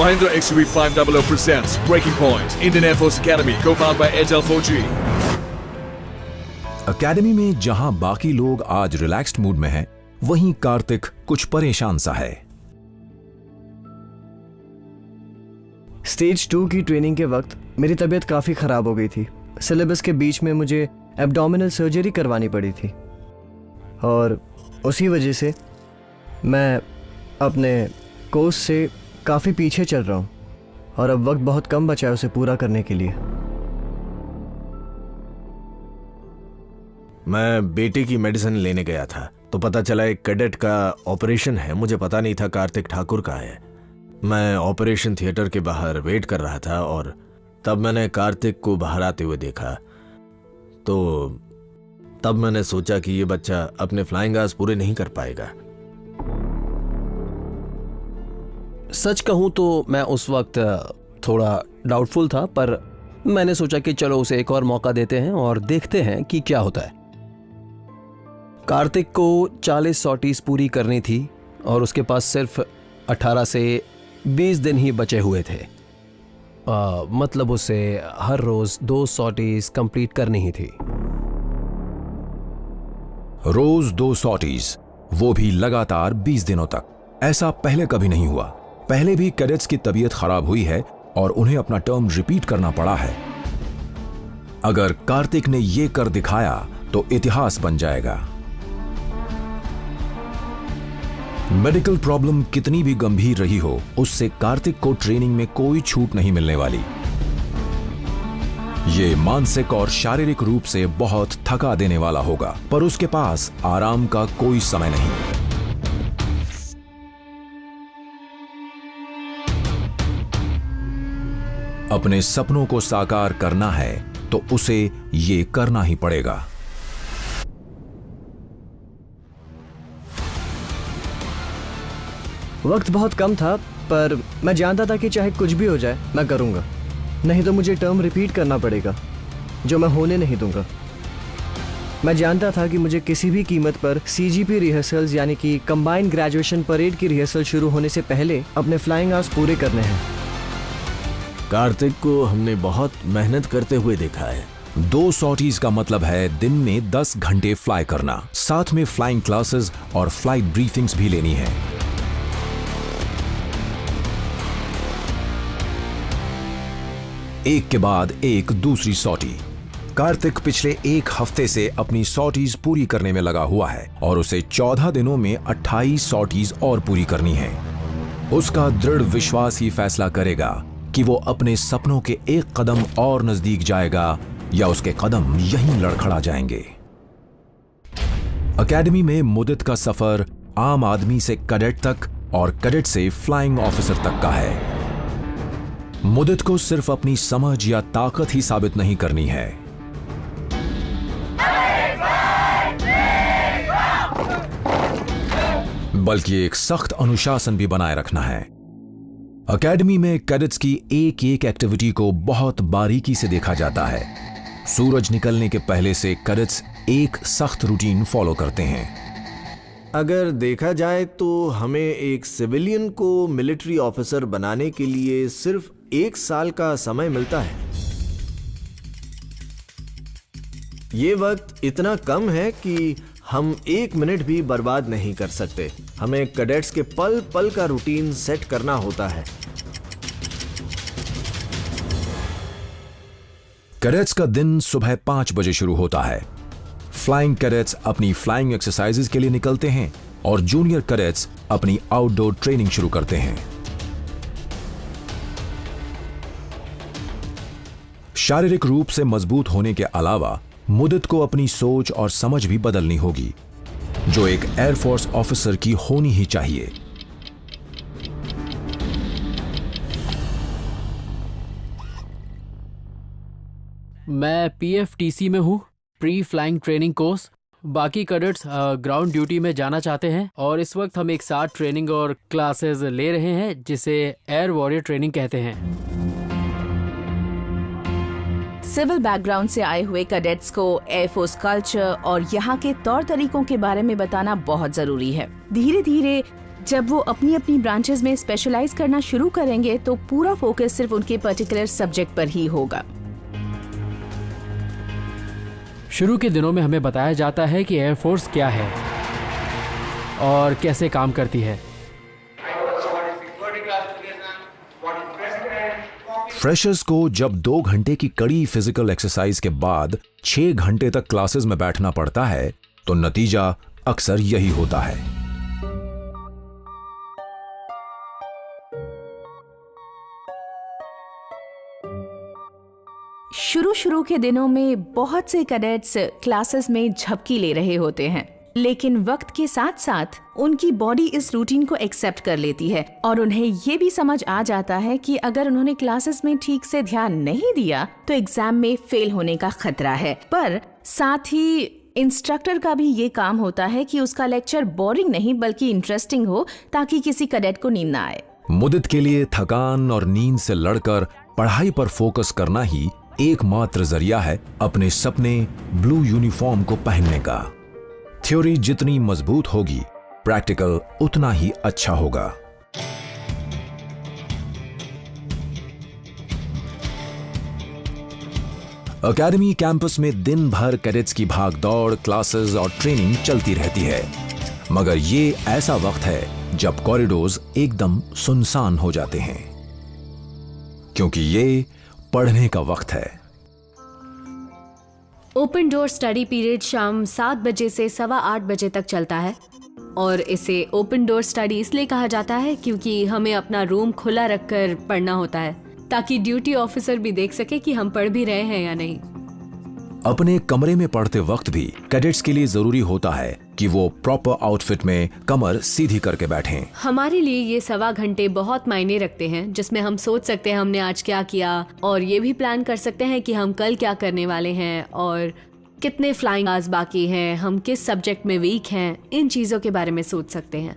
Mahindra XUV 500 presents Breaking Point, Indian Air Force Academy, co-powered by Airtel 4G. Academy में जहां बाकी लोग आज रिलैक्स्ड मूड में हैं, वहीं कार्तिक कुछ परेशान सा है। स्टेज 2 की ट्रेनिंग के वक्त मेरी तबीयत काफ़ी ख़राब हो गई थी। सिलेबस के बीच में मुझे एब्डोमिनल सर्जरी करवानी पड़ी थी और उसी वजह से मैं अपने कोर्स से काफ़ी पीछे चल रहा हूँ और अब वक्त बहुत कम बचा है उसे पूरा करने के लिए। मैं बेटे की मेडिसिन लेने गया था तो पता चला एक कैडेट का ऑपरेशन है। मुझे पता नहीं था कार्तिक ठाकुर का है। मैं ऑपरेशन थिएटर के बाहर वेट कर रहा था और तब मैंने कार्तिक को बाहर आते हुए देखा। तो तब मैंने सोचा कि ये बच्चा अपने फ्लाइंग आवर्स पूरे नहीं कर पाएगा। सच कहूं तो मैं उस वक्त थोड़ा डाउटफुल था, पर मैंने सोचा कि चलो उसे एक और मौका देते हैं और देखते हैं कि क्या होता है। कार्तिक को 40 सॉटीज पूरी करनी थी और उसके पास सिर्फ 18 से 20 दिन ही बचे हुए थे। मतलब उसे हर रोज 2 सॉटीज कंप्लीट करनी ही थी। रोज 2 सॉटीज, वो भी लगातार 20 दिनों तक। ऐसा पहले कभी नहीं हुआ। पहले भी कैडेट्स की तबीयत खराब हुई है और उन्हें अपना टर्म रिपीट करना पड़ा है। अगर कार्तिक ने ये कर दिखाया तो इतिहास बन जाएगा। मेडिकल प्रॉब्लम कितनी भी गंभीर रही हो, उससे कार्तिक को ट्रेनिंग में कोई छूट नहीं मिलने वाली। ये मानसिक और शारीरिक रूप से बहुत थका देने वाला होगा, पर उसके पास आराम का कोई समय नहीं। अपने सपनों को साकार करना है तो उसे ये करना ही पड़ेगा। वक्त बहुत कम था, पर मैं जानता था कि चाहे कुछ भी हो जाए मैं करूंगा, नहीं तो मुझे टर्म रिपीट करना पड़ेगा, जो मैं होने नहीं दूंगा। मैं जानता था कि मुझे किसी भी कीमत पर CGP रिहर्सल्स यानी कि कंबाइंड ग्रेजुएशन परेड की रिहर्सल शुरू होने से पहले अपने फ्लाइंग आवर्स पूरे करने हैं। कार्तिक को हमने बहुत मेहनत करते हुए देखा है। 2 सॉटीज का मतलब है दिन में 10 घंटे फ्लाई करना, साथ में फ्लाइंग क्लासेस और फ्लाइट ब्रीफिंग्स भी लेनी है। एक के बाद एक दूसरी सॉटी। कार्तिक पिछले 1 हफ्ते से अपनी सॉटीज पूरी करने में लगा हुआ है और उसे 14 दिनों में 28 सॉटीज और पूरी करनी है। उसका दृढ़ विश्वास ही फैसला करेगा कि वो अपने सपनों के एक कदम और नजदीक जाएगा या उसके कदम यहीं लड़खड़ा जाएंगे। एकेडमी में मुदित का सफर आम आदमी से कैडेट तक और कैडेट से फ्लाइंग ऑफिसर तक का है। मुदित को सिर्फ अपनी समझ या ताकत ही साबित नहीं करनी है, बल्कि एक सख्त अनुशासन भी बनाए रखना है। एकेडमी में कैडेट्स की एक एक्टिविटी को बहुत बारीकी से देखा जाता है। सूरज निकलने के पहले से कैडेट्स एक सख्त रूटीन फॉलो करते हैं। अगर देखा जाए तो हमें एक सिविलियन को मिलिट्री ऑफिसर बनाने के लिए सिर्फ 1 साल का समय मिलता है। ये वक्त इतना कम है कि हम 1 मिनट भी बर्बाद नहीं कर सकते। हमें कैडेट्स के पल पल का रूटीन सेट करना होता है। कैडेट्स का दिन सुबह 5 बजे शुरू होता है। फ्लाइंग कैडेट्स अपनी फ्लाइंग एक्सरसाइजेज के लिए निकलते हैं और जूनियर कैडेट्स अपनी आउटडोर ट्रेनिंग शुरू करते हैं। शारीरिक रूप से मजबूत होने के अलावा मुदित को अपनी सोच और समझ भी बदलनी होगी, जो एक एयरफोर्स ऑफिसर की होनी ही चाहिए। मैं PFTC में हूँ, प्री फ्लाइंग ट्रेनिंग कोर्स। बाकी कैडेट्स ग्राउंड ड्यूटी में जाना चाहते हैं और इस वक्त हम एक साथ ट्रेनिंग और क्लासेस ले रहे हैं, जिसे एयर वॉरियर ट्रेनिंग कहते हैं। सिविल बैकग्राउंड से आए हुए कैडेट्स को एयरफोर्स कल्चर और यहाँ के तौर तरीकों के बारे में बताना बहुत जरूरी है। धीरे धीरे जब वो अपनी अपनी ब्रांचेस में स्पेशलाइज करना शुरू करेंगे तो पूरा फोकस सिर्फ उनके पर्टिकुलर सब्जेक्ट पर ही होगा। शुरू के दिनों में हमें बताया जाता है कि एयरफोर्स क्या है और कैसे काम करती है। फ्रेशर्स को जब 2 घंटे की कड़ी फिजिकल एक्सरसाइज के बाद 6 घंटे तक क्लासेस में बैठना पड़ता है तो नतीजा अक्सर यही होता है। शुरू के दिनों में बहुत से कैडेट्स क्लासेस में झपकी ले रहे होते हैं, लेकिन वक्त के साथ साथ उनकी बॉडी इस रूटीन को एक्सेप्ट कर लेती है और उन्हें ये भी समझ आ जाता है कि अगर उन्होंने क्लासेस में ठीक से ध्यान नहीं दिया तो एग्जाम में फेल होने का खतरा है। पर साथ ही इंस्ट्रक्टर का भी ये काम होता है कि उसका लेक्चर बोरिंग नहीं बल्कि इंटरेस्टिंग हो, ताकि किसी कैडेट को नींद ना आए। मुद्दत के लिए थकान और नींद से लड़कर पढ़ाई पर फोकस करना ही एकमात्र जरिया है अपने सपने ब्लू यूनिफॉर्म को पहनने का। थ्योरी जितनी मजबूत होगी, प्रैक्टिकल उतना ही अच्छा होगा। एकेडमी कैंपस में दिन भर कैडेट्स की भाग दौड़, क्लासेस और ट्रेनिंग चलती रहती है, मगर ये ऐसा वक्त है जब कॉरिडोर्स एकदम सुनसान हो जाते हैं, क्योंकि ये पढ़ने का वक्त है। ओपन डोर स्टडी पीरियड शाम 7 बजे से 8:15 बजे तक चलता है और इसे ओपन डोर स्टडी इसलिए कहा जाता है क्योंकि हमें अपना रूम खुला रखकर पढ़ना होता है, ताकि ड्यूटी ऑफिसर भी देख सके कि हम पढ़ भी रहे हैं या नहीं। अपने कमरे में पढ़ते वक्त भी कैडेट्स के लिए जरूरी होता है कि वो प्रॉपर आउटफिट में कमर सीधी करके बैठें। हमारे लिए ये 1.25 घंटे बहुत मायने रखते हैं, जिसमें हम सोच सकते हैं हमने आज क्या किया और ये भी प्लान कर सकते हैं कि हम कल क्या करने वाले हैं और कितने फ्लाइंग आवर्स बाकी हैं, हम किस सब्जेक्ट में वीक हैं, इन चीजों के बारे में सोच सकते हैं।